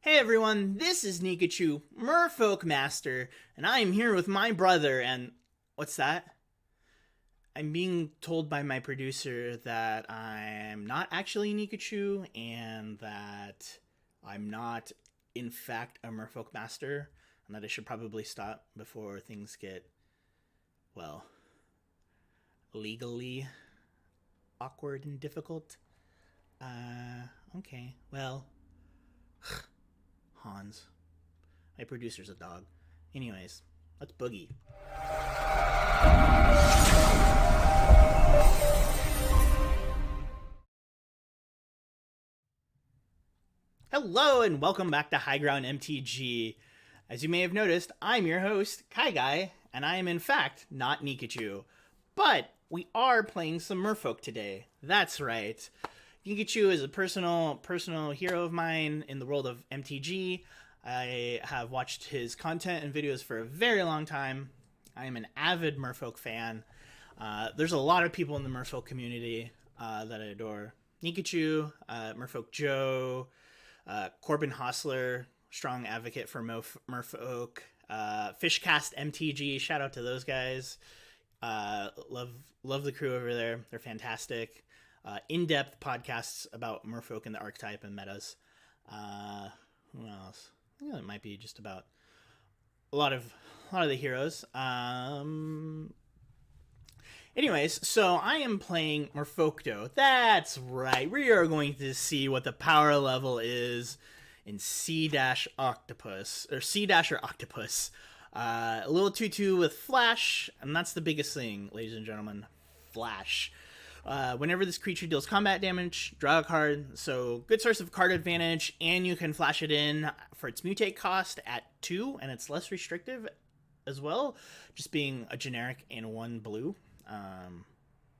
Hey everyone, this is Nikachu, Merfolk Master, and I am here with my brother, and what's that? I'm being told by my producer that I'm not actually Nikachu, and that I'm not, in fact, a Merfolk Master, and that I should probably stop before things get, well, legally awkward and difficult. Okay, well, Hans. My producer's a dog. Anyways, let's boogie. Hello and welcome back to High Ground MTG. As you may have noticed, I'm your host, KyGuy, and I am in fact not Nikachu. But we are playing some Merfolk today. That's right. Nikachu is a personal hero of mine in the world of MTG. I have watched his content and videos for a very long time. I am an avid Merfolk fan. There's a lot of people in the Merfolk community that I adore. Nikachu, Merfolk Joe, Corbin Hostler, strong advocate for Merfolk, Fishcast MTG, shout out to those guys. Love the crew over there. They're fantastic. In-depth podcasts about Merfolk and the archetype and metas. Who else? Yeah, it might be just about a lot of the heroes. Anyways, so I am playing Merf-Octo. That's right. We are going to see what the power level is in C-Octopus or C-Octopus. A little 2/2 with Flash, and that's the biggest thing, ladies and gentlemen. Flash. Whenever this creature deals combat damage, draw a card. So good source of card advantage, and you can flash it in for its mutate cost at 2, and it's less restrictive as well, just being a generic and 1 blue.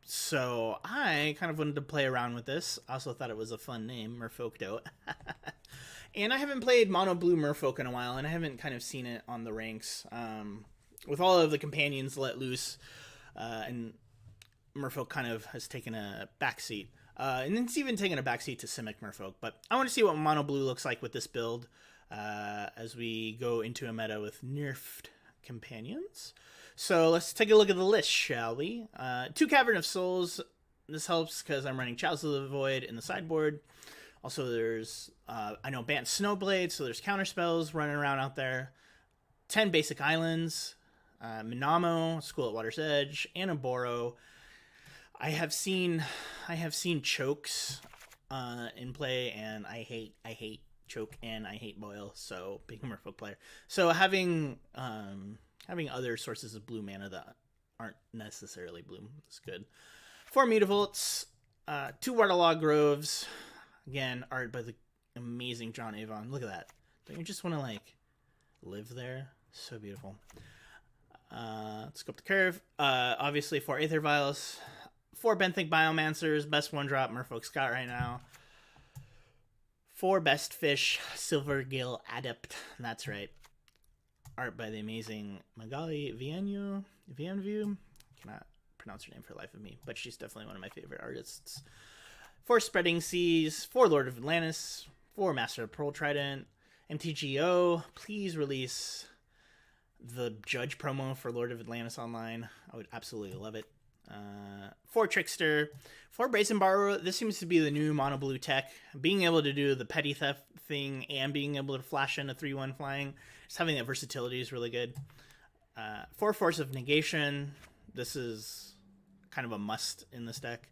So I kind of wanted to play around with this. I also thought it was a fun name, Merf-Octo. And I haven't played mono blue Merfolk in a while, and I haven't kind of seen it on the ranks. With all of the companions let loose, and Merfolk kind of has taken a backseat. And it's even taken a backseat to Simic Merfolk. But I want to see what mono blue looks like with this build as we go into a meta with nerfed companions. So let's take a look at the list, shall we? 2 Cavern of Souls. This helps because I'm running Chalice of the Void in the sideboard. Also, there's, I know, Bant Snowblade, so there's counter spells running around out there. 10 basic islands. Minamo, School at Water's Edge, and a Boro. I have seen chokes in play, and I hate choke and I hate boil. So being a Merfolk player, so having other sources of blue mana that aren't necessarily blue is good. 4 Mutavaults, 2 Waterlog Groves. Again, art by the amazing John Avon. Look at that! Don't you just want to like live there? So beautiful. Let's go up the curve. Obviously 4 Aether Vials. 4 Benthic Biomancers, best 1-drop Merfolk's got right now. 4 Best Fish, Silvergill Adept. That's right. Art by the amazing Magali Vianview. Cannot pronounce her name for the life of me, but she's definitely one of my favorite artists. 4 Spreading Seas, 4 Lord of Atlantis, 4 Master of Pearl Trident. MTGO, please release the Judge promo for Lord of Atlantis online. I would absolutely love it. 4 Trickster, 4 Brazen Borrower. This seems to be the new mono blue tech. Being able to do the petty theft thing and being able to flash in a 3/1 flying, just having that versatility is really good. 4 Force of Negation. This is kind of a must in this deck.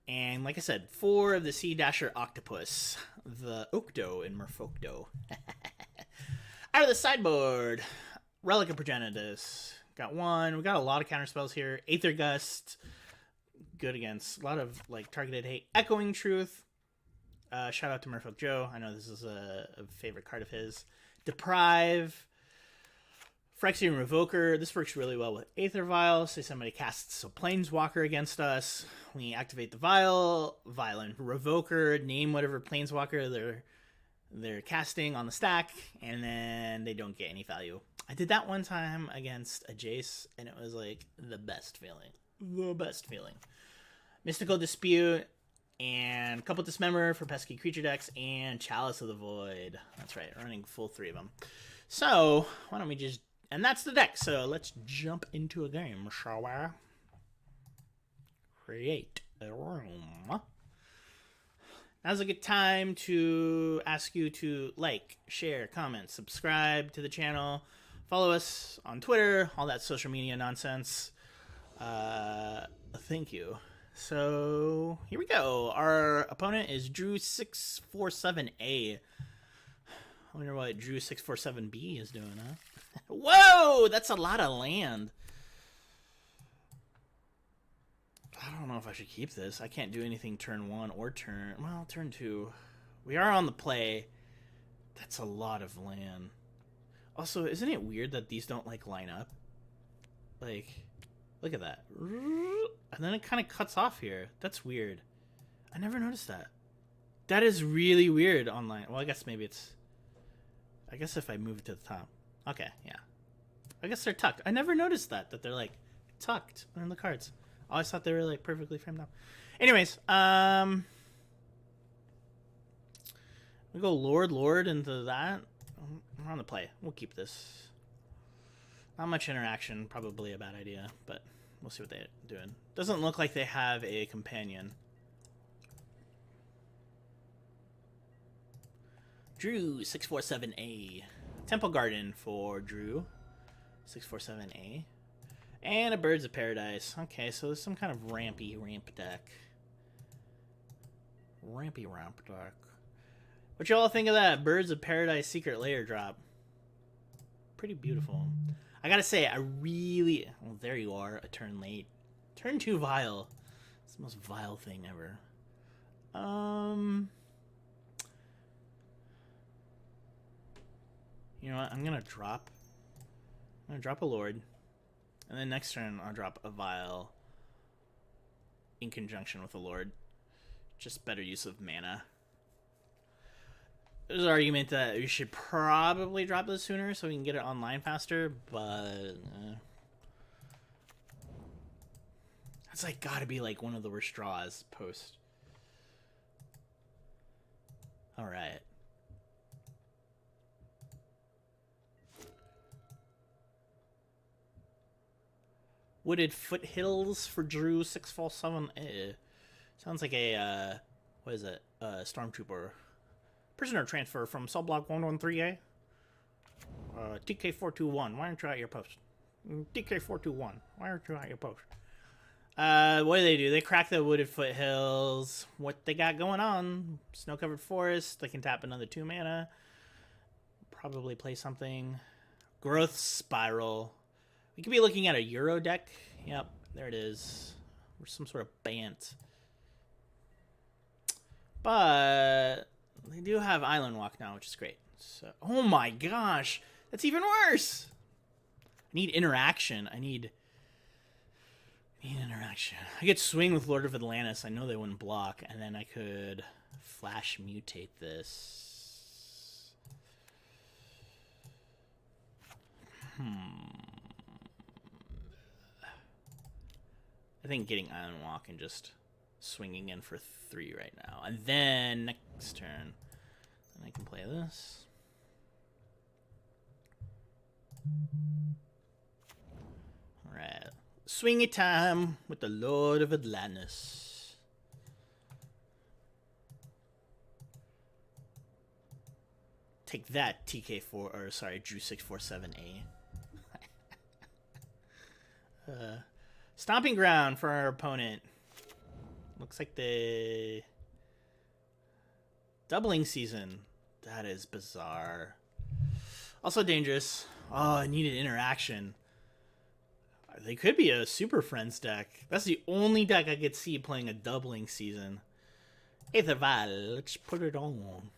And like I said, 4 of the C-Octopus, the Octo in Merf-Octo. Out of the sideboard, Relic of Progenitus. Got 1. We got a lot of counter spells here. Aether Gust. Good against a lot of like targeted hate. Echoing Truth. Shout out to Merfolk Joe. I know this is a favorite card of his. Deprive. Phyrexian Revoker. This works really well with Aether Vial. Say somebody casts a Planeswalker against us. We activate the Vial. Violent Revoker. Name whatever Planeswalker they're casting on the stack, and then they don't get any value. I did that one time against a Jace, and it was like the best feeling. Mystical Dispute. And a couple Dismember for pesky creature decks, and Chalice of the Void. That's right, running full 3 of them. So, why don't we just... And that's the deck, so let's jump into a game, shall we? Create a room. Now's a good time to ask you to like, share, comment, subscribe to the channel, follow us on Twitter, all that social media nonsense. Thank you. So, here we go. Our opponent is Drew647A. I wonder what Drew647B is doing, huh? Whoa! That's a lot of land. I don't know if I should keep this. I can't do anything turn 1 or turn... Well, turn 2. We are on the play. That's a lot of land. Also, isn't it weird that these don't, like, line up? Like, look at that. And then it kind of cuts off here. That's weird. I never noticed that. That is really weird online. Well, I guess maybe it's... I guess if I move it to the top. Okay, yeah. I guess they're tucked. I never noticed that they're, like, tucked in the cards. I always thought they were, like, perfectly framed up. Anyways, we go Lord into that. We're on the play. We'll keep this. Not much interaction. Probably a bad idea, but we'll see what they're doing. Doesn't look like they have a companion. Drew647A. Temple Garden for Drew. 647A. And a Birds of Paradise. Okay, so there's some kind of ramp deck. Rampy ramp deck. What y'all think of that Birds of Paradise Secret Lair drop? Pretty beautiful. I gotta say, I really... Well, there you are, a turn late. Turn 2 Vile. It's the most vile thing ever. You know what? I'm gonna drop a Lord. And then next turn, I'll drop a Vile in conjunction with a Lord. Just better use of mana. There's an argument that we should probably drop this sooner so we can get it online faster, but... That's like gotta be like one of the worst draws post. Alright. Wooded Foothills for Drew647A. Sounds like a, what is it? Stormtrooper. Prisoner transfer from subblock 113A. TK421, why aren't you at your post? TK421, why aren't you at your post? What do? They crack the Wooded Foothills. What they got going on? Snow-covered forest. They can tap another 2 mana. Probably play something. Growth Spiral. We could be looking at a Euro deck. Yep, there it is. Or some sort of Bant. But they do have Island Walk now, which is great. So, oh my gosh, that's even worse. I need interaction. I need interaction. I could swing with Lord of Atlantis. I know they wouldn't block, and then I could flash mutate this. I think getting Island Walk and just swinging in for 3 right now. And then next turn, then I can play this. Alright. Swingy time with the Lord of Atlantis. Take that, TK4, or sorry, Drew647A. Stomping Ground for our opponent. Looks like the doubling season. That is bizarre. Also dangerous. Oh, I needed interaction. They could be a Super Friends deck. That's the only deck I could see playing a doubling season. Aetherval, let's put it on.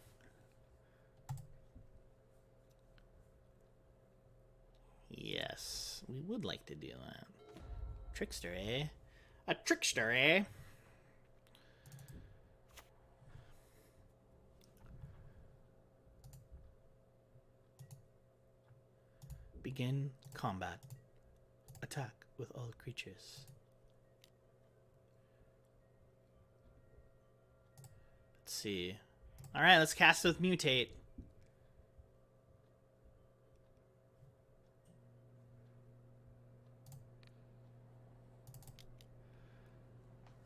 Yes, we would like to do that. Trickster, eh? A trickster, eh? Begin combat. Attack with all creatures. see. All right, let's cast with Mutate.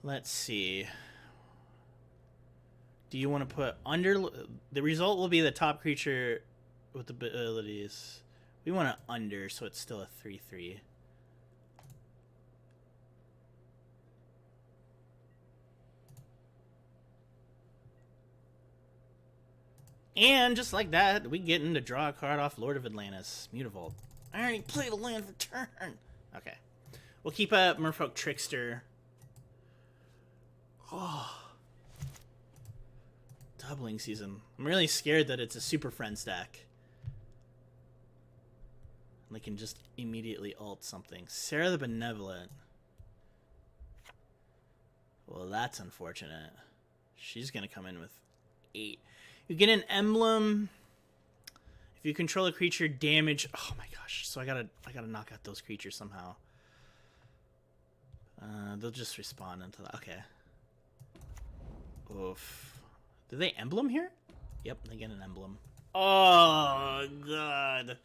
Let's see. Do you want to put under... The result will be the top creature with abilities. We want to under, so it's still a 3/3. And just like that, we get in to draw a card off Lord of Atlantis. Mutavault. I already played a land for turn. Okay. We'll keep up Merfolk Trickster. Oh. Doubling season. I'm really scared that it's a Super Friends deck. They can just immediately ult something. Sarah the Benevolent. Well, that's unfortunate. She's going to come in with 8. You get an emblem. If you control a creature, damage. Oh my gosh! So I gotta knock out those creatures somehow. They'll just respawn into that. Okay. Oof. Do they emblem here? Yep, they get an emblem. Oh god.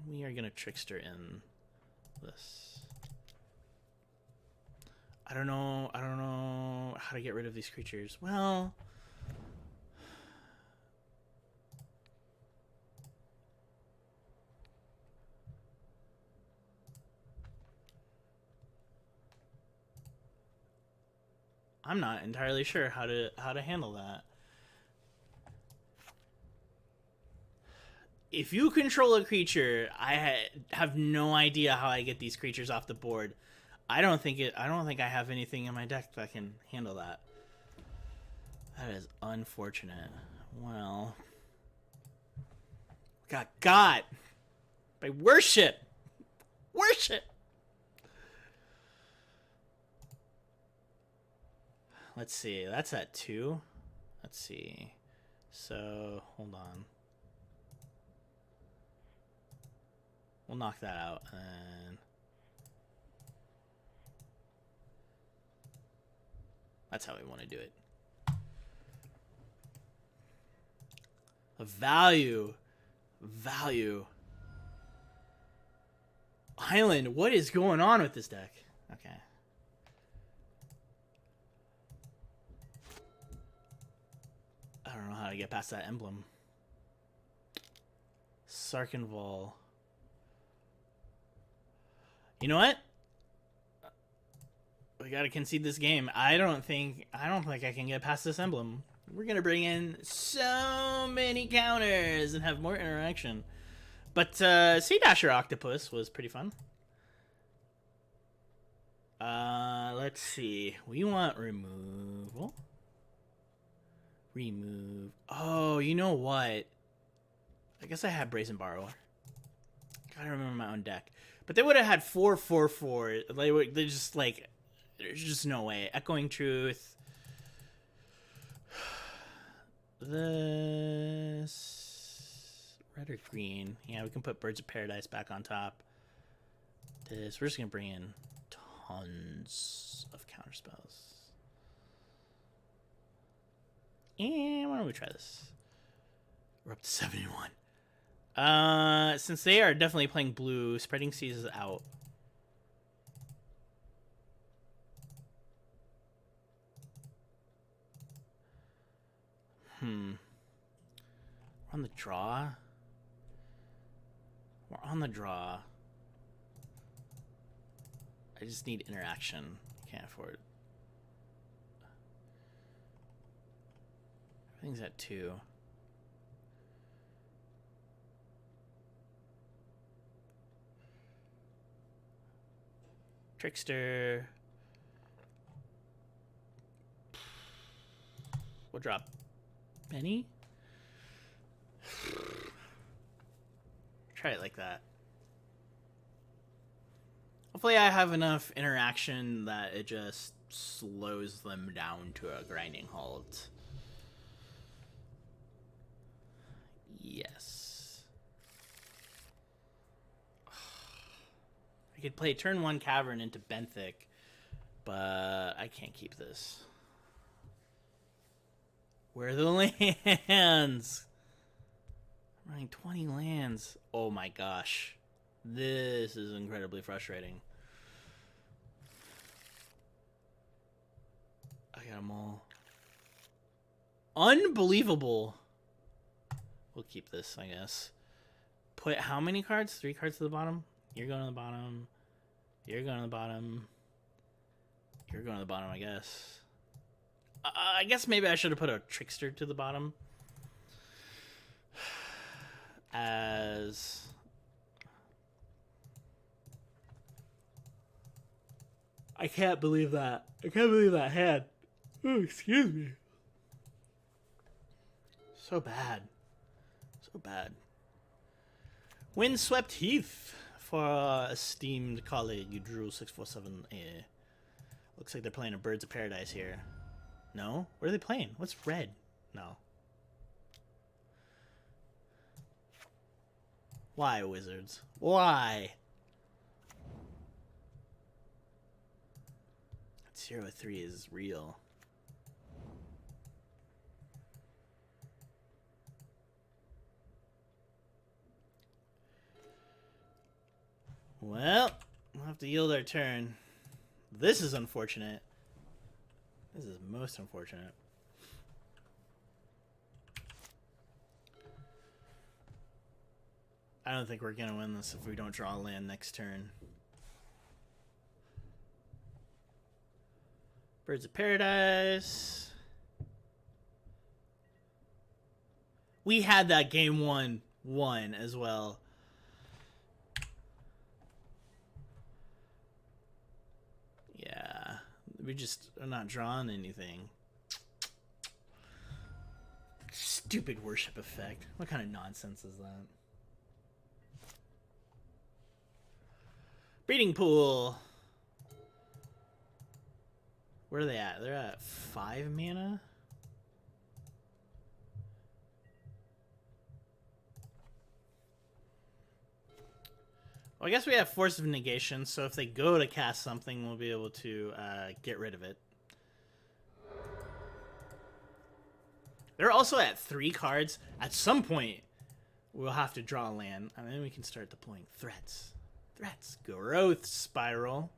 We are gonna trickster in this. I don't know how to get rid of these creatures. Well, I'm not entirely sure how to handle that. If you control a creature, I have no idea how I get these creatures off the board. I don't think I have anything in my deck that can handle that. That is unfortunate. Well, got by worship. Worship. Let's see. That's at 2. Let's see. So, hold on. We'll knock that out and that's how we want to do it. A value. Island, what is going on with this deck? Okay. I don't know how to get past that emblem. Sarkenval. You know what? We gotta concede this game. I don't think I can get past this emblem. We're gonna bring in so many counters and have more interaction. But Sea Dasher Octopus was pretty fun. Let's see. We want removal. Remove. Oh, you know what? I guess I have Brazen Borrower. Gotta remember my own deck. But they would have had 4/4/4. They just like. There's just no way. Echoing Truth. This. Red or green. Yeah, we can put Birds of Paradise back on top. This. We're just going to bring in tons of counterspells. And why don't we try this? We're up to 71. Since they are definitely playing blue, Spreading Seas is out. We're on the draw. We're on the draw. I just need interaction. Can't afford it. Everything's at 2. Trickster. We'll drop Benny. Try it like that. Hopefully I have enough interaction that it just slows them down to a grinding halt. Yes. I could play turn 1 Cavern into Benthic But I can't keep this. Where are the lands? I'm running 20 lands. Oh my gosh. This is incredibly frustrating. I got them all. Unbelievable. We'll keep this, I guess. Put how many cards? 3 cards to the bottom? You're going to the bottom. You're going to the bottom. You're going to the bottom, I guess. I guess maybe I should have put a trickster to the bottom. As... I can't believe that. I can't believe that hand. Oh, excuse me. So bad. So bad. Windswept Heath for our esteemed colleague, Drew647A. Looks like they're playing a Birds of Paradise here. No? What are they playing? What's red? No. Why, Wizards? Why? 0-3 is real. Well, we'll have to yield our turn. This is unfortunate. This is most unfortunate. I don't think we're going to win this if we don't draw a land next turn. Birds of Paradise. We had that game 1-1 as well. Yeah. We just are not drawing anything. Stupid worship effect. What kind of nonsense is that? Breeding Pool. Where are they at? They're at 5 mana? Well, I guess we have Force of Negation, so if they go to cast something, we'll be able to get rid of it. They're also at 3 cards. At some point, we'll have to draw a land, and then we can start deploying threats. Threats. Growth Spiral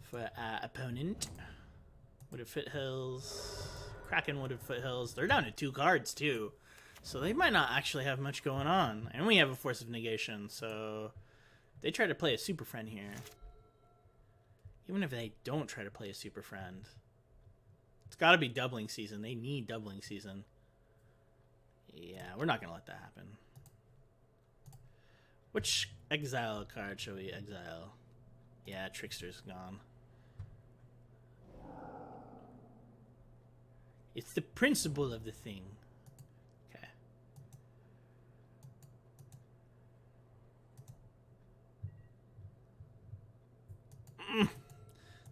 for opponent. Wooded Foothills. Kraken Wooded Foothills. They're down to 2 cards, too. So they might not actually have much going on. And we have a Force of Negation, so... They try to play a Super Friend here. Even if they don't try to play a Super Friend. It's got to be Doubling Season. They need Doubling Season. Yeah, we're not going to let that happen. Which exile card shall we exile? Yeah, Trickster's gone. It's the principle of the thing. Okay.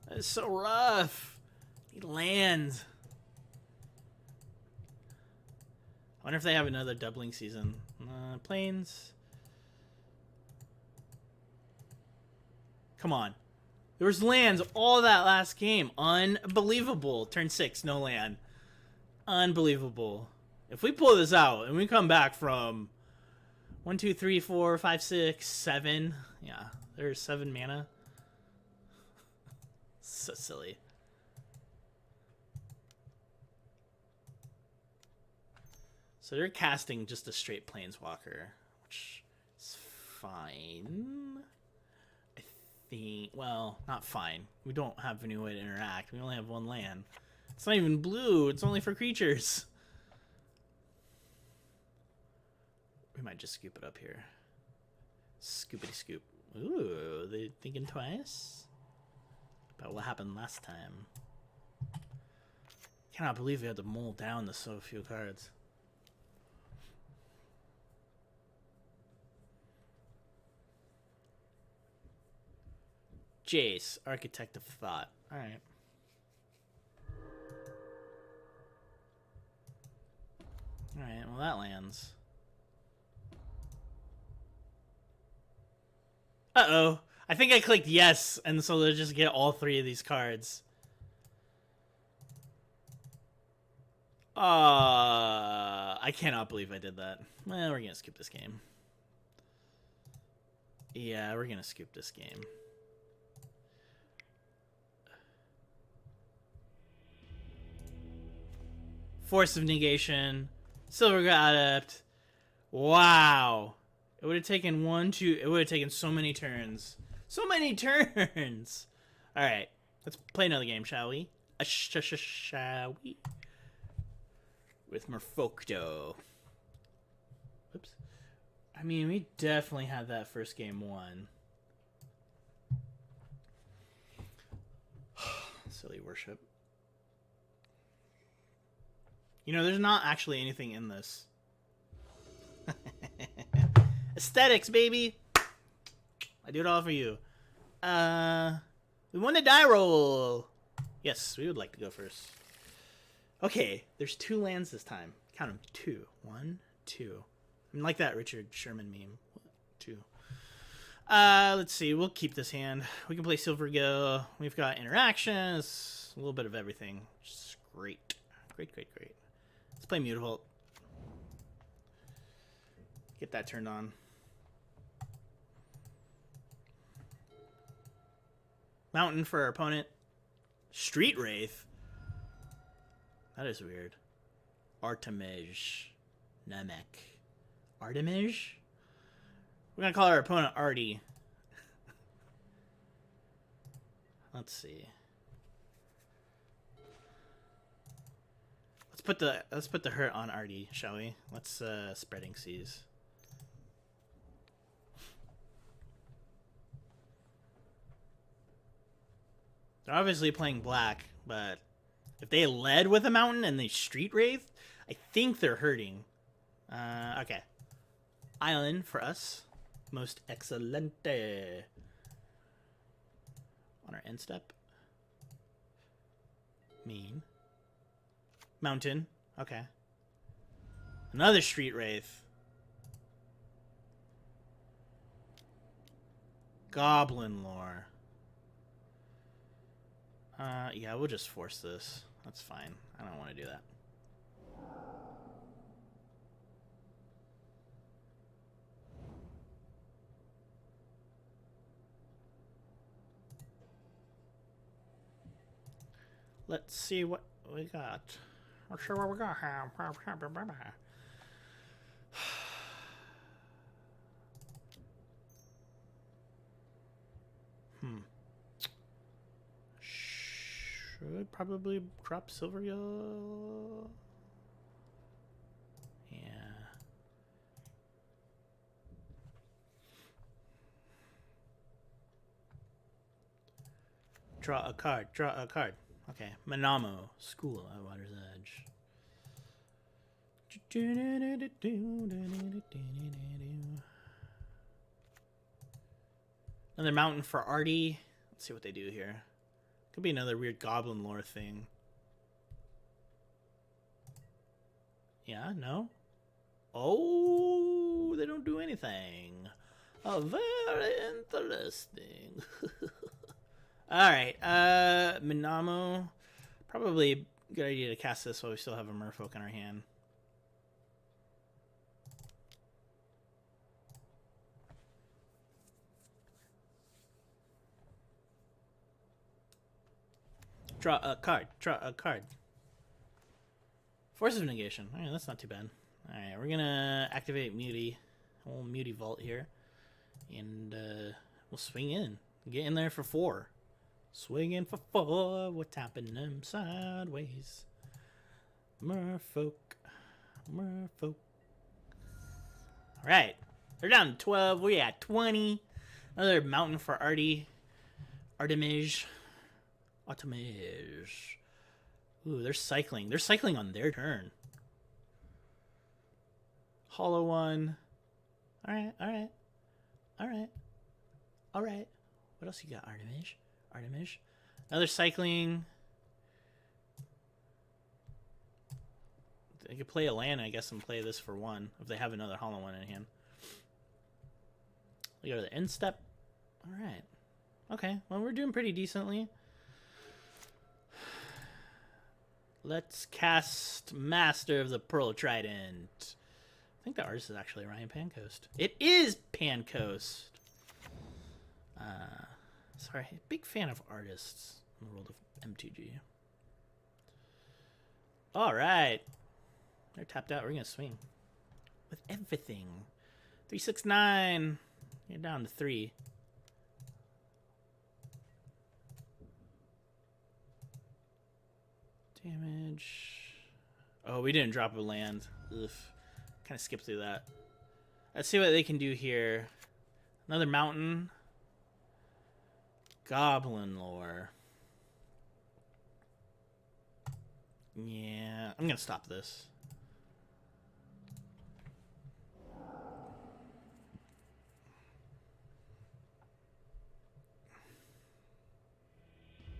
That is so rough. He lands. I wonder if they have another Doubling Season. Planes. Come on. There was lands all that last game. Unbelievable. Turn 6, no land. Unbelievable. If we pull this out and we come back from 1, 2, 3, 4, 5, 6, 7. Yeah, there's 7 mana. So silly. So they're casting just a straight Planeswalker, which is fine. I think, well, not fine. We don't have any way to interact. We only have 1 land. It's not even blue. It's only for creatures. We might just scoop it up here. Scoopity scoop. Ooh, they thinking twice about what happened last time. Cannot believe we had to mull down to so few cards. Jace, Architect of Thought. Alright. Alright, well that lands. Uh-oh. I think I clicked yes, and so they'll just get all 3 of these cards. I cannot believe I did that. Well, we're gonna skip this game. Yeah, we're gonna skip this game. Force of Negation, Silver Adept. Wow. It would have taken it would have taken so many turns. So many turns! Alright, let's play another game, shall we? Shall we? With Merf-Octo. Oops. I mean, we definitely had that first game won. Silly worship. You know, there's not actually anything in this. Aesthetics, baby! I do it all for you. We won the die roll! Yes, we would like to go first. Okay, there's 2 lands this time. Count them. 2. 1, 2. I like that Richard Sherman meme. 2. Let's see. We'll keep this hand. We can play Silver Go. We've got interactions. A little bit of everything. Just great. Great, great, great. Let's play Mutavault. Get that turned on. Mountain for our opponent. Street Wraith. That is weird. Artemij. Namek. Artemij? We're gonna call our opponent Artie. Let's see. Let's put the hurt on Artie, shall we? Let's Spreading Seas. They're obviously playing black, but if they led with a mountain and they Street Wraith, I think they're hurting. Okay. Island for us. Most excelente. On our end step. Mean. Mountain. Okay. Another Street Wraith. Goblin Lore. Yeah, we'll just force this. That's fine. I don't want to do that. Let's see what we got. Let's see what we got. Should probably drop Silver Go. Yeah. Draw a card. Draw a card. Okay. Manamo. School at Water's Edge. Another mountain for Artie. Let's see what they do here. Could be another weird Goblin Lore thing. Yeah, no? Oh, they don't do anything. Oh, very interesting. Alright, Minamo. Probably a good idea to cast this while we still have a Merfolk in our hand. Draw a card. Draw a card. Force of Negation. Alright, that's not too bad. Alright, we're gonna activate Muty. Old Muty Vault here. And we'll swing in. Get in there for 4. Swing in for 4. We're tapping them sideways. Merfolk. Merfolk. Alright. They're down to 12. We're at 20. Another mountain for Artie. Artemij. Artemij. Ooh, they're cycling. They're cycling on their turn. Hollow one. Alright, alright. Alright. Alright. What else you got, Artemij? Artemij. Another cycling. They could play a land, I guess, and play this for 1 if they have another hollow one in hand. We go to the end step. Alright. Okay, well, we're doing pretty decently. Let's cast Master of the Pearl Trident. I think the artist is actually Ryan Pancoast. It is Pancoast. Sorry, big fan of artists in the world of MTG. All right, they're tapped out. We're gonna swing with everything. 369. You're down to 3. Damage. Oh, we didn't drop a land. Ugh. Kind of skipped through that. Let's see what they can do here. Another mountain. Goblin lore. Yeah, I'm gonna stop this.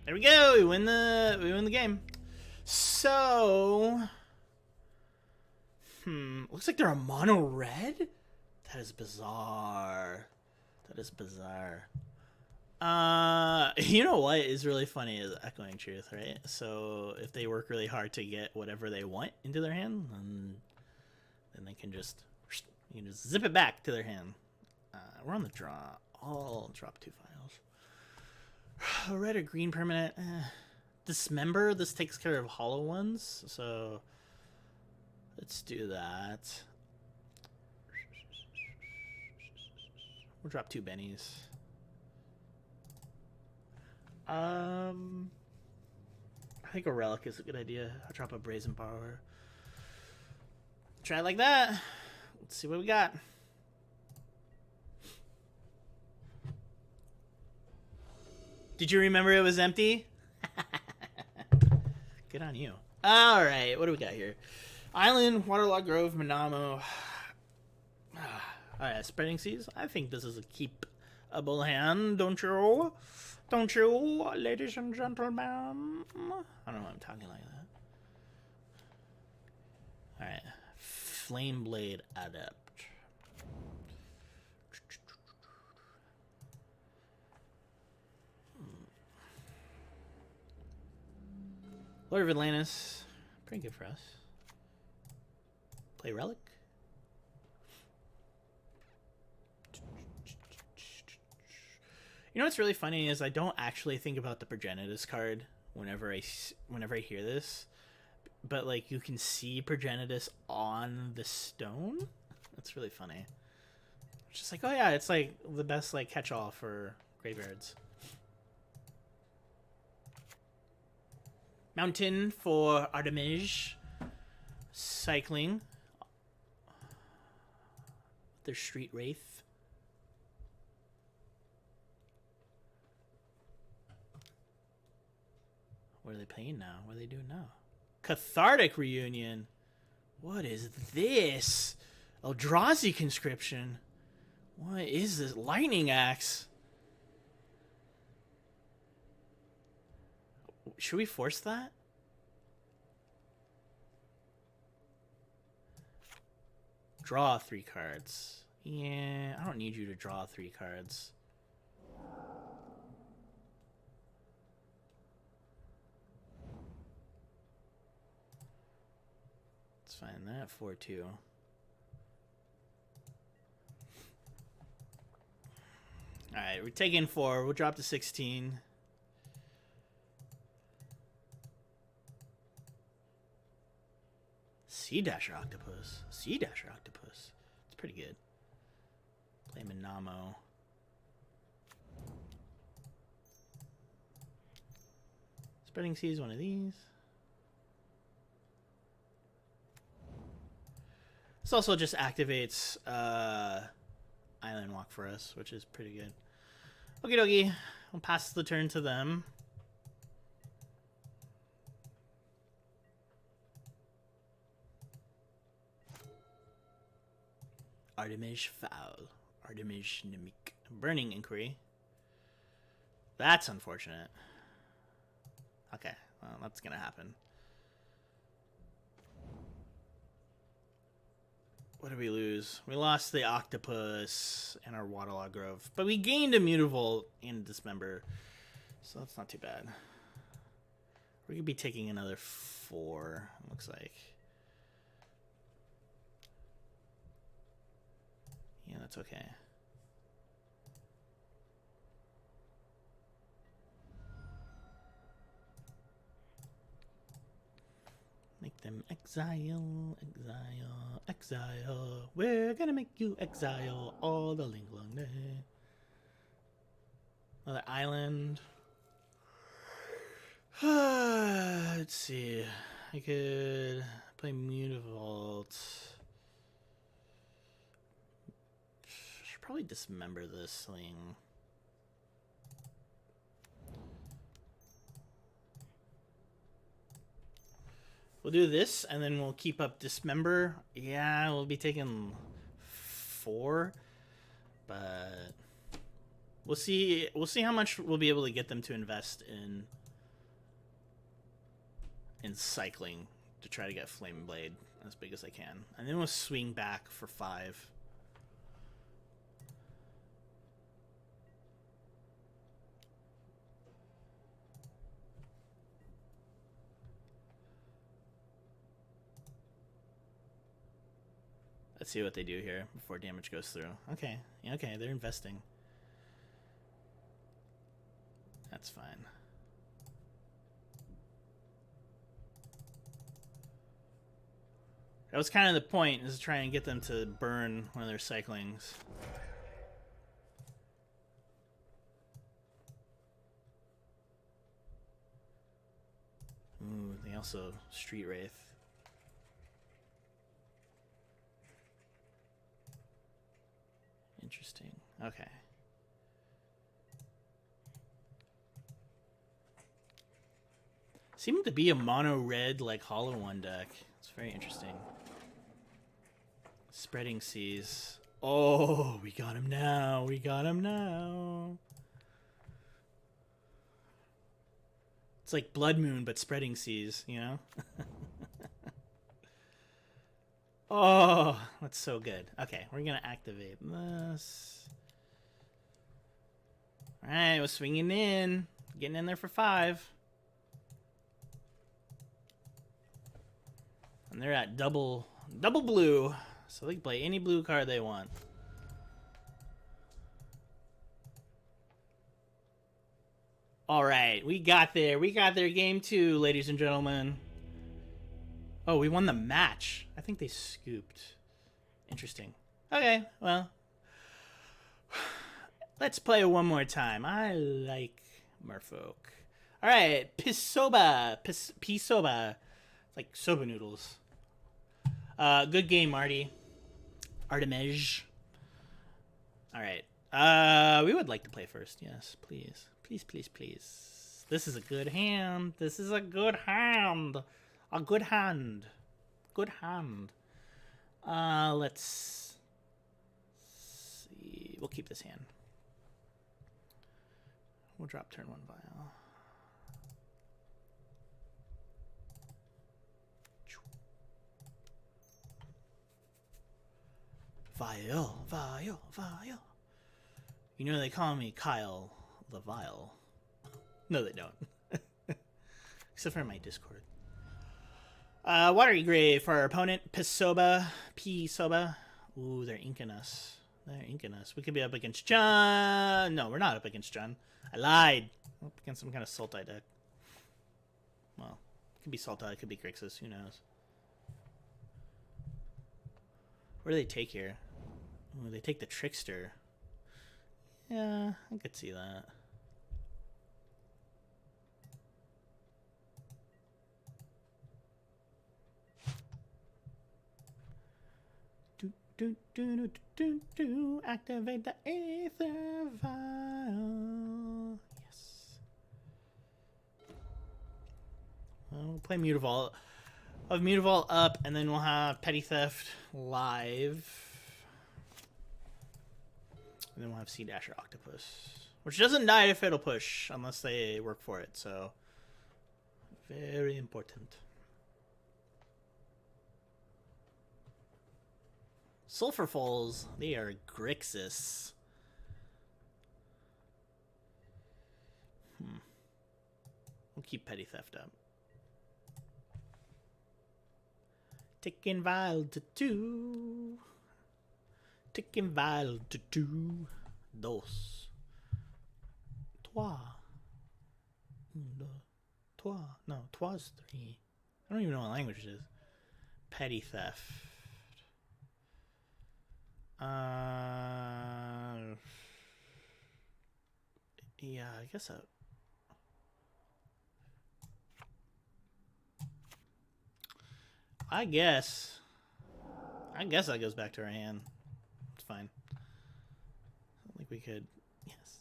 There we go. We win the game. So, looks like they're a mono red. That is bizarre. That is bizarre. You know what is really funny is echoing truth, right? So if they work really hard to get whatever they want into their hand, then they can just zip it back to their hand. We're on the draw. I'll drop 2 files. Red or green permanent. Dismember. This takes care of hollow ones, so let's do that. We'll drop 2 bennies. I think a relic is a good idea. I'll drop a brazen power. Try it like that. Let's see what we got. Did you remember it was empty? Good on you. All right, what do we got here? Island, Waterlogged Grove, Manamo. All right, Spreading Seas. I think this is a keepable hand, don't you? Don't you, ladies and gentlemen? I don't know why I'm talking like that. All right, Flameblade Adept. Lord of Atlantis, pretty good for us. Play Relic. You know what's really funny is I don't actually think about the Progenitus card whenever I hear this, but like you can see Progenitus on the stone. That's really funny. It's just like, oh yeah, it's like the best like catch-all for graveyards. Mountain for Artemis. Cycling. Their Street Wraith. What are they playing now? What are they doing now? Cathartic Reunion. What is this? Eldrazi Conscription. What is this? Lightning Axe. Should we force that? Draw 3 cards. Yeah, I don't need you to draw 3 cards. Let's find that 4-2. Alright, we're taking 4. We'll drop to 16. Sea Dasher Octopus. Sea Dasher Octopus. It's pretty good. Play Manamo. Spreading Seas, one of these. This also just activates Island Walk for us, which is pretty good. Okie dokie. We'll pass the turn to them. Artemis Foul. Artemis Nimic. Burning Inquiry. That's unfortunate. Okay, well, that's gonna happen. What did we lose? We lost the octopus and our Waterlog Grove. But we gained a Mutavault and Dismember. So that's not too bad. We're going to be taking another 4, looks like. Yeah, that's okay. Make them exile, exile, exile. We're gonna make you exile all the long day. Another island. Let's see. I could play Mutavault. Should probably dismember this thing. We'll do this, and then we'll keep up Dismember. Yeah, we'll be taking 4, but we'll see. We'll see how much we'll be able to get them to invest in cycling to try to get Flame Blade as big as I can, and then we'll swing back for 5. Let's see what they do here before damage goes through. Okay, okay, they're investing. That's fine. That was kind of the point, is to try and get them to burn one of their cyclings. Ooh, they also Street Wraith. Interesting. Okay. Seemed to be a mono red like Hollow One deck. It's very interesting. Spreading Seas. Oh, we got him now. We got him now. It's like Blood Moon, but Spreading Seas, you know? Oh, that's so good. Okay, we're going to activate this. All right, we're swinging in. Getting in there for 5. And they're at double blue. So they can play any blue card they want. All right, we got there. We got there. Game 2, ladies and gentlemen. Oh, we won the match. I think they scooped. Interesting. Okay, well. Let's play one more time. I like Merfolk. Alright, Pisoba. Pisoba. It's like soba noodles. Good game, Marty. Artemej. Alright. We would like to play first. Yes, please. Please, please, please. This is a good hand. This is a good hand. A good hand. Good hand. Let's see. We'll keep this hand. We'll drop turn 1 vial. Vial, vial, vial. You know they call me Kyle the Vial. No, they don't. Except for my Discord. Watery Grave for our opponent, Pisoba. Pisoba. Ooh, they're inking us. They're inking us. We could be up against John. No, we're not up against John. I lied. We're up against some kind of Sultai deck. Well, it could be Sultai, it could be Grixis, who knows. What do they take here? Ooh, they take the Trickster. Yeah, I could see that. Activate the Aether Vial. Yes. Well, we'll play Mutavault. I'll have Mutavault up, and then we'll have Petty Theft live. And then we'll have Sea Dasher Octopus. Which doesn't die if it'll push, unless they work for it, so very important. Sulfur Falls. They are Grixis. We'll keep Petty Theft up. Taking Vile to 2. Taking Vile to 2. Dos. Trois. Trois. No, trois 3. I don't even know what language it is. Petty Theft. Yeah, I guess so. I guess that goes back to our hand. It's fine. I don't think we could. Yes.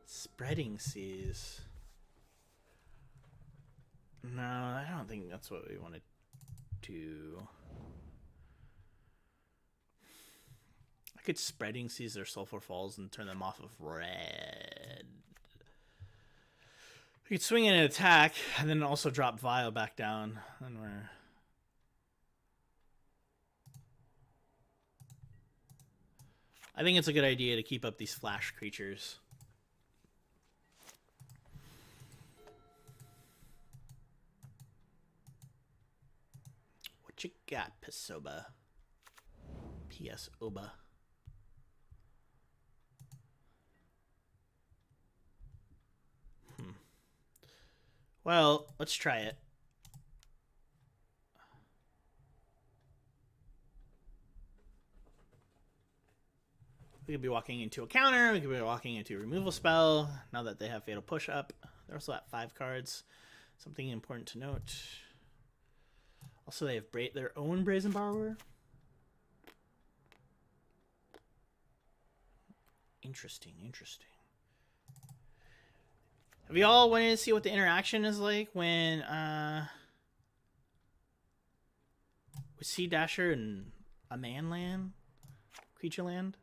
Spreading Seas. No, I don't think that's what we want to do. I could Spreading Seas their Sulfur Falls and turn them off of red. We could swing in an attack and then also drop Vile back down. And we're... I think it's a good idea to keep up these flash creatures. What you got, Pisoba? P.S. Oba. Well, let's try it. We could be walking into a counter. We could be walking into a removal spell. Now that they have Fatal Push up. They're also at 5 cards. Something important to note. Also, they have their own Brazen Borrower. Interesting, interesting. Have you all wanted to see what the interaction is like when with Sea Dasher and a man land? Creature land?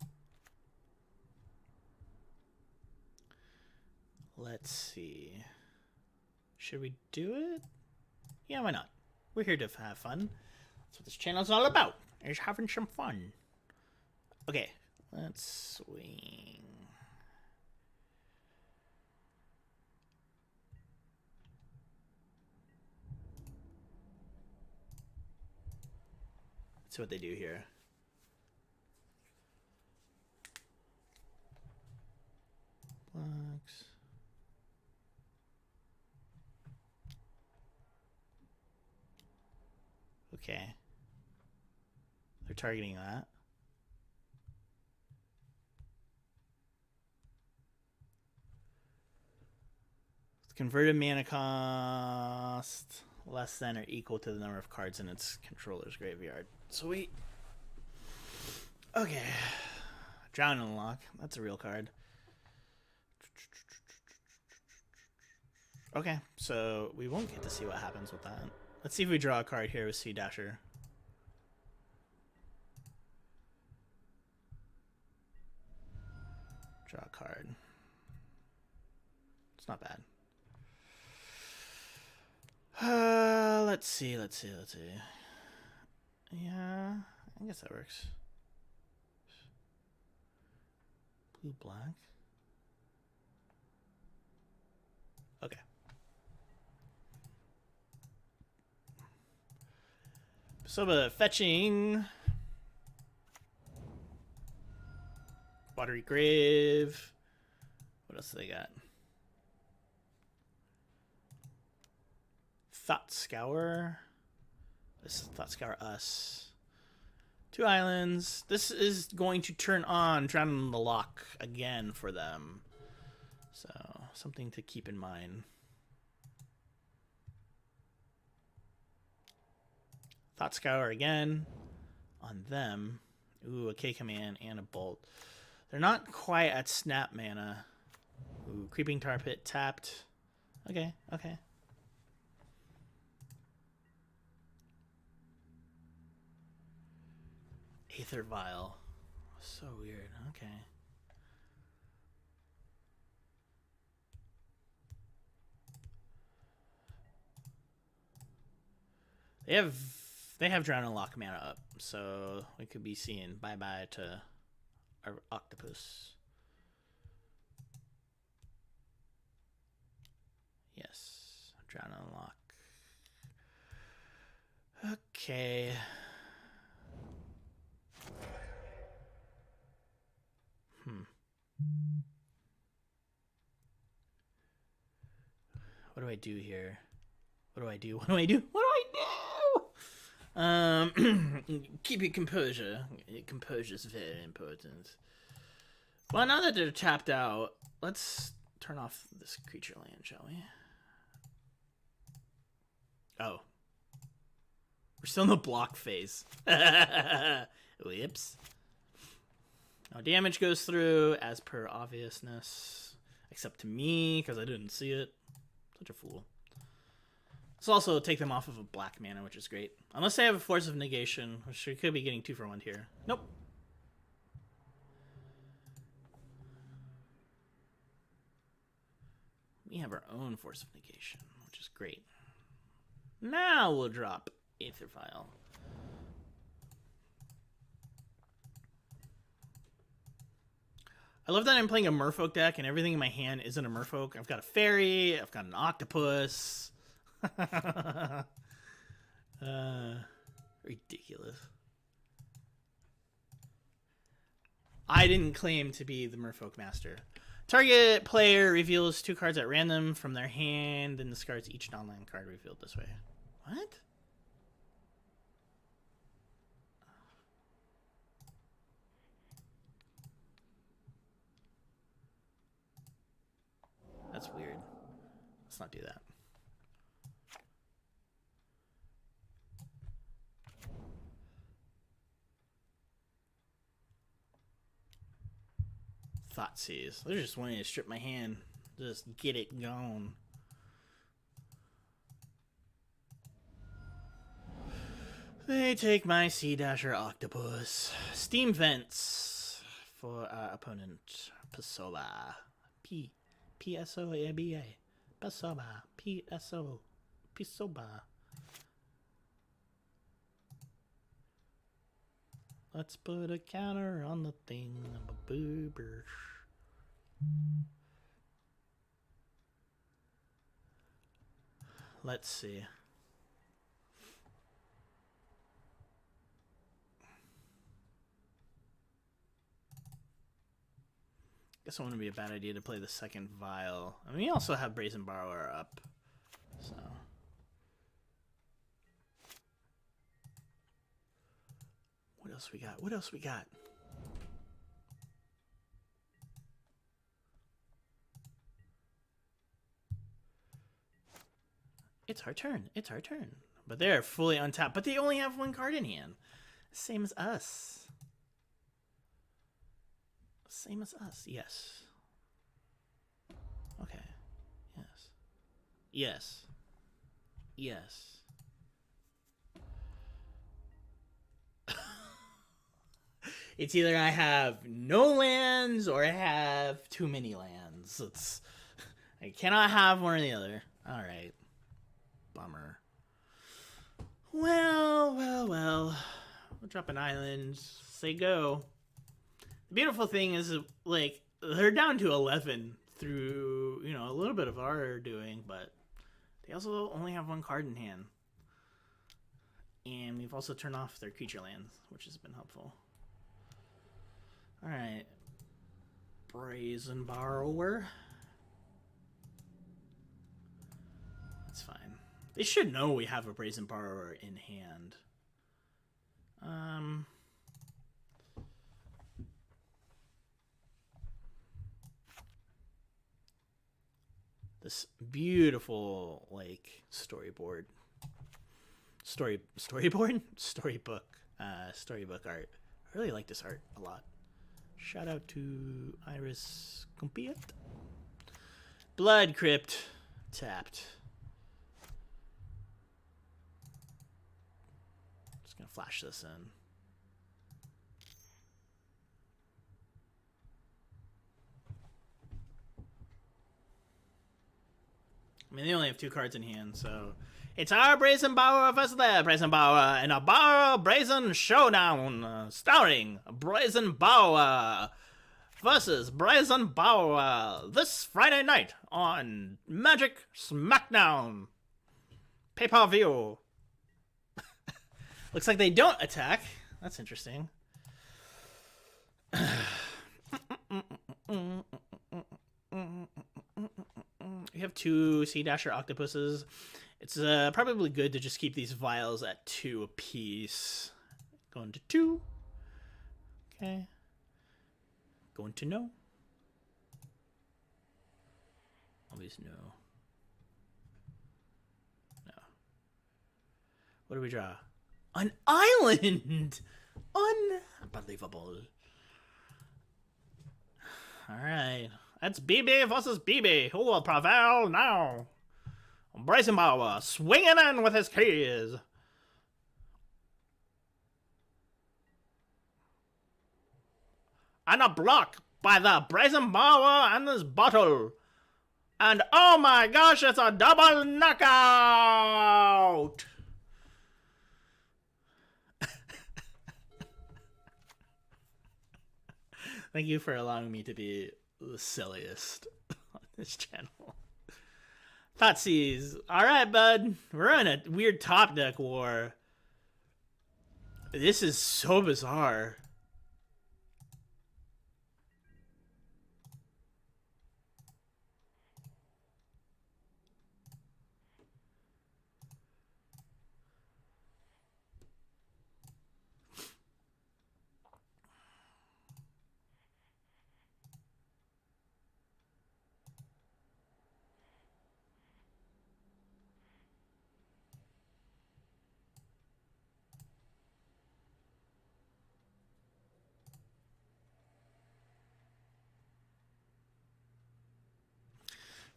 Let's see. Should we do it? Yeah, why not? We're here to have fun. That's what this channel's all about. Is having some fun. Okay, let's swing. That's what they do here. Blocks. Okay. They're targeting that. Converted mana cost less than or equal to the number of cards in its controller's graveyard. Sweet. Okay. Drowning Lock. That's a real card. Okay, so we won't get to see what happens with that. Let's see if we draw a card here with Sea Dasher. Draw a card. It's not bad. Let's see. Yeah, I guess that works. Blue, black. Okay. So fetching. Watery Grave. What else do they got? Thought Scour. This is Thought Scour us. 2 islands. This is going to turn on Drowning the Lock again for them. So, something to keep in mind. Thought Scour again on them. Ooh, a K command and a bolt. They're not quite at snap mana. Ooh, Creeping Tar Pit tapped. Okay. Aether Vial. So weird. Okay. They have Drown and Lock mana up, so we could be seeing bye-bye to our octopus. Yes, Drown and Lock. Okay. What do I do here? What do I do? What do I do? What do I do? Keep your composure. Composure is very important. Well, now that they're tapped out, let's turn off this creature land, shall we? Oh. We're still in the block phase. Whoops. No damage goes through, as per obviousness. Except to me, because I didn't see it. Such a fool. Let's also take them off of a black mana, which is great. Unless they have a Force of Negation, which we could be getting 2 for 1 here. Nope. We have our own Force of Negation, which is great. Now we'll drop Aether Vial. I love that I'm playing a Merfolk deck and everything in my hand isn't a Merfolk. I've got a fairy, I've got an octopus. Ridiculous. I didn't claim to be the Merfolk master. Target player reveals 2 cards at random from their hand and discards each non-land card revealed this way. What? That's weird. Let's not do that. Thoughtseize. They're just wanting to strip my hand. Just get it gone. They take my Sea Dasher Octopus. Steam Vents for our opponent. Pasoba. P-S-O-A-B-A. Pasoba. P-S-O. Pisoba. Let's put a counter on the thing. Boobers. Let's see. Guess it wouldn't be a bad idea to play the second Vial. I mean, we also have Brazen Borrower up, so. What else we got? What else we got? It's our turn. It's our turn. But they're fully untapped. But they only have 1 card in hand. Same as us. Same as us. Yes. Okay. Yes. Yes. Yes. It's either I have no lands or I have too many lands. I cannot have one or the other. All right. Bummer. Well. We'll drop an island. Say go. The beautiful thing is, like, they're down to 11 through, you know, a little bit of our doing, but they also only have 1 card in hand. And we've also turned off their creature lands, which has been helpful. Alright. Brazen Borrower. That's fine. They should know we have a Brazen Borrower in hand. This beautiful, like, storyboard. Storyboard? Storybook. Storybook art. I really like this art a lot. Shout out to Iris Compiat. Blood Crypt. Tapped. Just gonna flash this in. I mean, they only have 2 cards in hand, so... It's our Brazen Bower versus their Brazen Bower in a Bower Brazen Showdown, starring Brazen Bower versus Brazen Bower this Friday night on Magic Smackdown. Pay-per-view. Looks like they don't attack. That's interesting. We have 2 Sea Dasher Octopuses. It's probably good to just keep these vials at 2 apiece. Going to 2. Okay. Going to no. Always no. No. What do we draw? An island! Unbelievable. Alright. That's BB versus BB. Who will prevail now? Brazen Bower swinging in with his keys. And a block by the Brazen Bower and this bottle. And oh my gosh, it's a double knockout! Thank you for allowing me to be the silliest on this channel. Thoughtseize. Alright, bud. We're in a weird top deck war. This is so bizarre.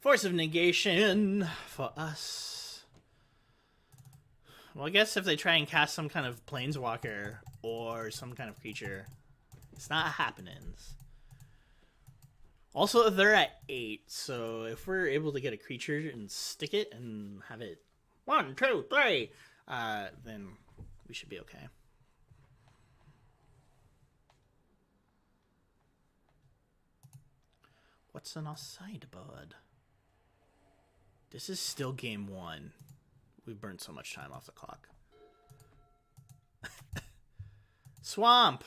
Force of negation for us. Well, I guess if they try and cast some kind of planeswalker or some kind of creature, it's not happening. Also, they're at 8, so if we're able to get a creature and stick it and have it 1, 2, 3, then we should be okay. What's on our sideboard? This is still game 1. We've burned so much time off the clock. Swamp!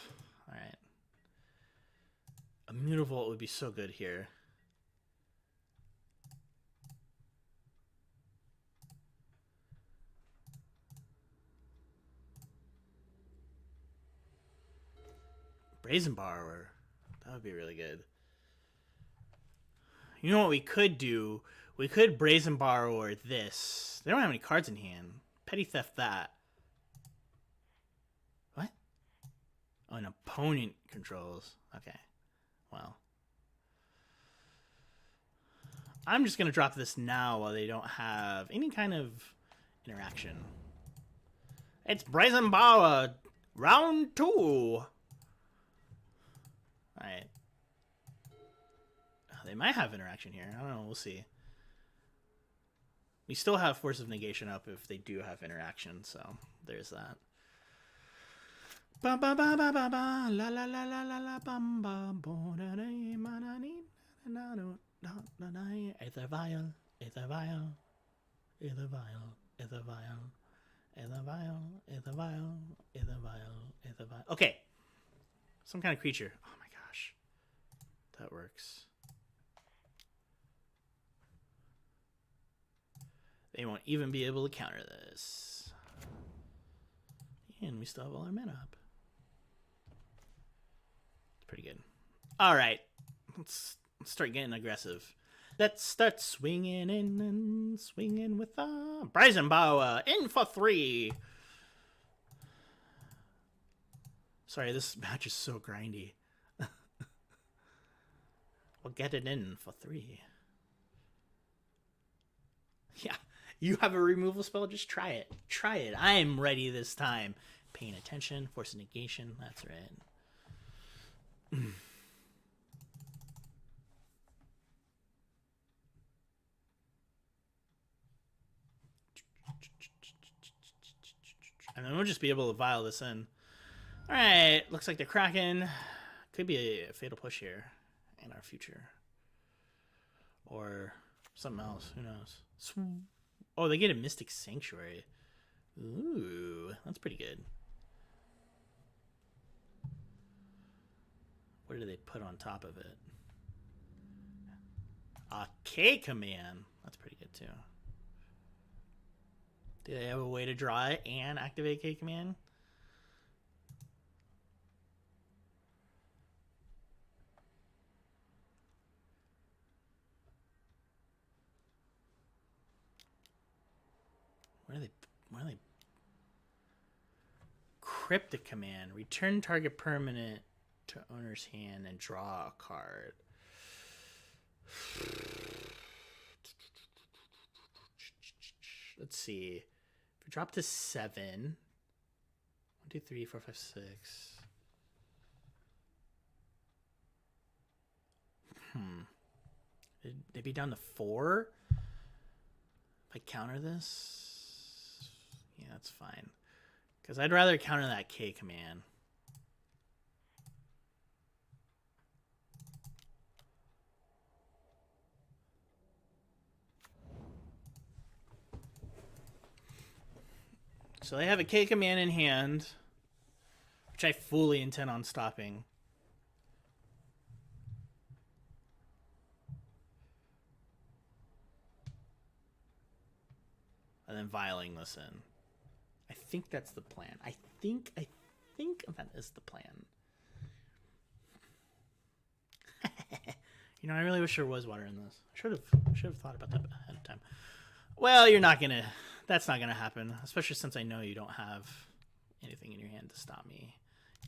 Alright. A Mutavault would be so good here. Brazen Borrower. That would be really good. You know what we could do? We could Brazen Borrower this. They don't have any cards in hand. Petty Theft that. What? Oh, an opponent controls. Okay. Well. I'm just going to drop this now while they don't have any kind of interaction. It's Brazen Borrower. Round 2. Alright. They might have interaction here. I don't know. We'll see. We still have Force of Negation up if they do have interaction, so there's that. Ba ba ba ba ba ba la la la la la la bum ba bo da da ma na ni na no da da da Aether Vial, Aether Vial, Aether Vial, Aether Vial, Aether Vial, Aether Vial, Aether Vial, Aether Vial. Okay, some kind of creature. Oh my gosh, that works. They won't even be able to counter this. And we still have all our mana up. It's pretty good. Alright. Let's start getting aggressive. Let's start swinging in and swinging with the Brazen Bower. In for 3. Sorry, this match is so grindy. We'll get it in for 3. Yeah. You have a removal spell? Just try it. Try it. I'm ready this time. Paying attention. Force of negation. That's right. And then we'll just be able to vial this in. Alright, looks like the Kraken could be a fatal push here in our future. Or something else, who knows. Oh, they get a Mystic Sanctuary. Ooh, that's pretty good. What do they put on top of it? A K command. That's pretty good too. Do they have a way to draw it and activate K command? Where are they? Cryptic command. Return target permanent to owner's hand and draw a card. Let's see. If we drop to 7. 1, 2, 3, 4, 5, 6. They'd be down to 4? If I counter this? Yeah, that's fine. Because I'd rather counter that K command. So they have a K command in hand, which I fully intend on stopping. And then vialing this in. I think that's the plan. I think that is the plan. You know, I really wish there was water in this. I should have thought about that ahead of time. Well, that's not gonna happen, especially since I know you don't have anything in your hand to stop me.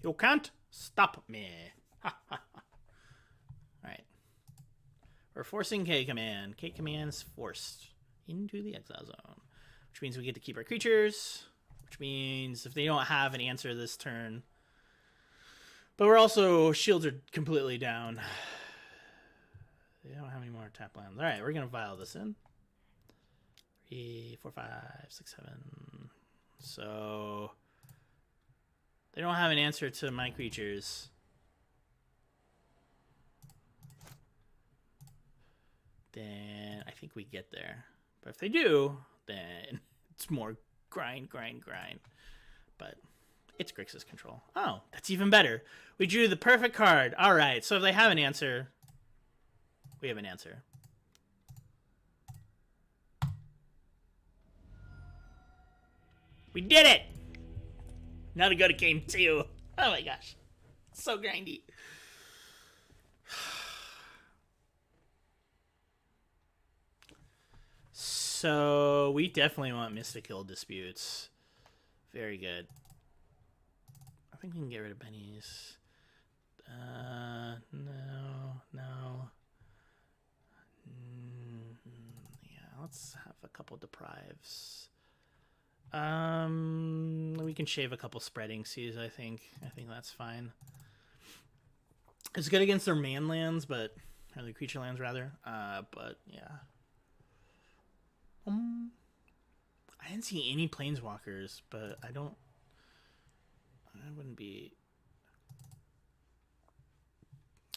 You can't stop me. Alright. We're forcing K command. K command's forced into the exile zone. Which means we get to keep our creatures. Which means if they don't have an answer this turn. But we're also, shields are completely down. They don't have any more tap lands. Alright, we're gonna vial this in. 3, 4, 5, 6, 7. So they don't have an answer to my creatures. Then I think we get there. But if they do, then it's more grind. But it's Grixis control. Oh, that's even better. We drew the perfect card. All right, so if they have an answer, we have an answer. We did it! Now to go to game 2. Oh my gosh. So grindy. So we definitely want Mystical Disputes. Very good. I think we can get rid of Benny's. No. Yeah, let's have a couple deprives. We can shave a couple spreading seas, I think. I think that's fine. It's good against their man lands, or their creature lands rather. But yeah. I didn't see any planeswalkers, but I wouldn't be.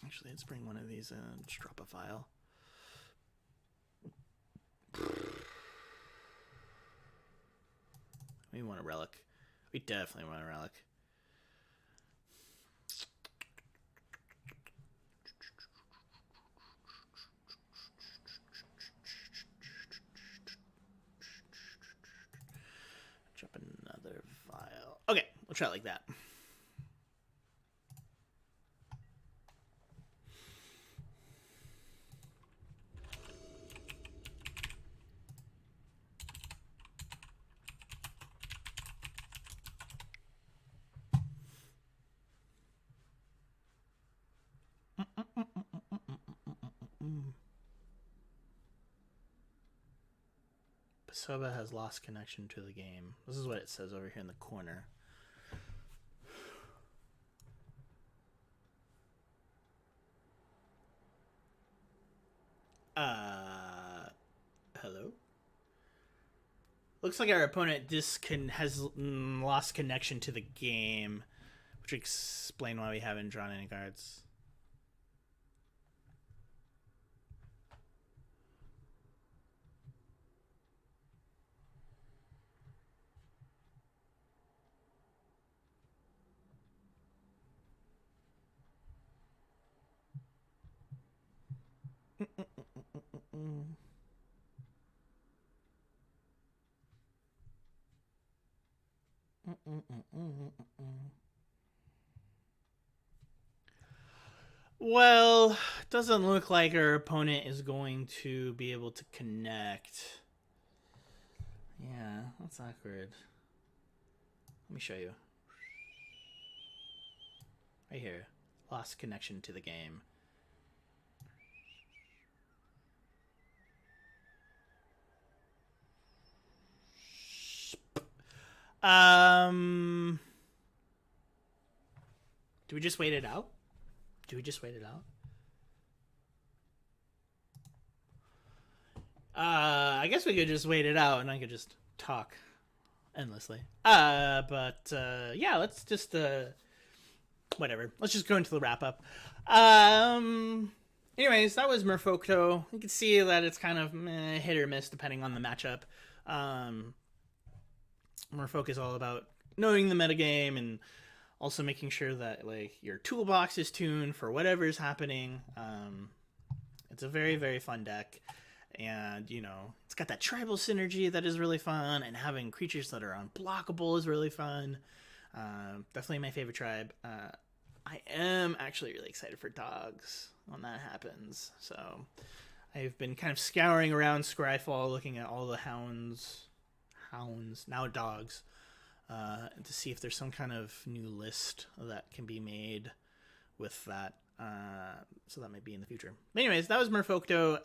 Actually, let's bring one of these in and just drop a file. We want a relic. We definitely want a relic. Drop another vial. Okay, we'll try it like that. Soba has lost connection to the game. This is what it says over here in the corner. Hello? Looks like our opponent has lost connection to the game, which would explain why we haven't drawn any cards. Well, it doesn't look like our opponent is going to be able to connect. Yeah, that's awkward. Let me show you. Right here. Lost connection to the game. Do we just wait it out? I guess we could just wait it out and I could just talk endlessly. Yeah, let's just whatever. Let's just go into the wrap up. Anyways, that was Merf-Octo. You can see that it's kind of hit or miss depending on the matchup. Merfolk is all about knowing the metagame and also making sure that like your toolbox is tuned for whatever is happening. It's a very, very fun deck. And, you know, it's got that tribal synergy that is really fun, and having creatures that are unblockable is really fun. Definitely my favorite tribe. I am actually really excited for dogs when that happens. So I've been kind of scouring around Scryfall, looking at all the hounds, now dogs, to see if there's some kind of new list that can be made with that. So that might be in the future. But anyways, that was Merf-Octo.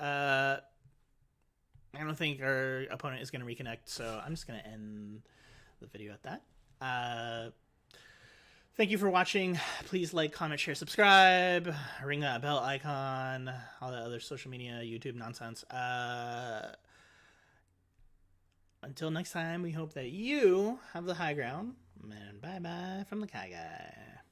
I don't think our opponent is going to reconnect, so I'm just going to end the video at that. Thank you for watching. Please like, comment, share, subscribe, ring that bell icon, all that other social media, YouTube nonsense. Until next time, we hope that you have the high ground, and bye-bye from the KyGuy.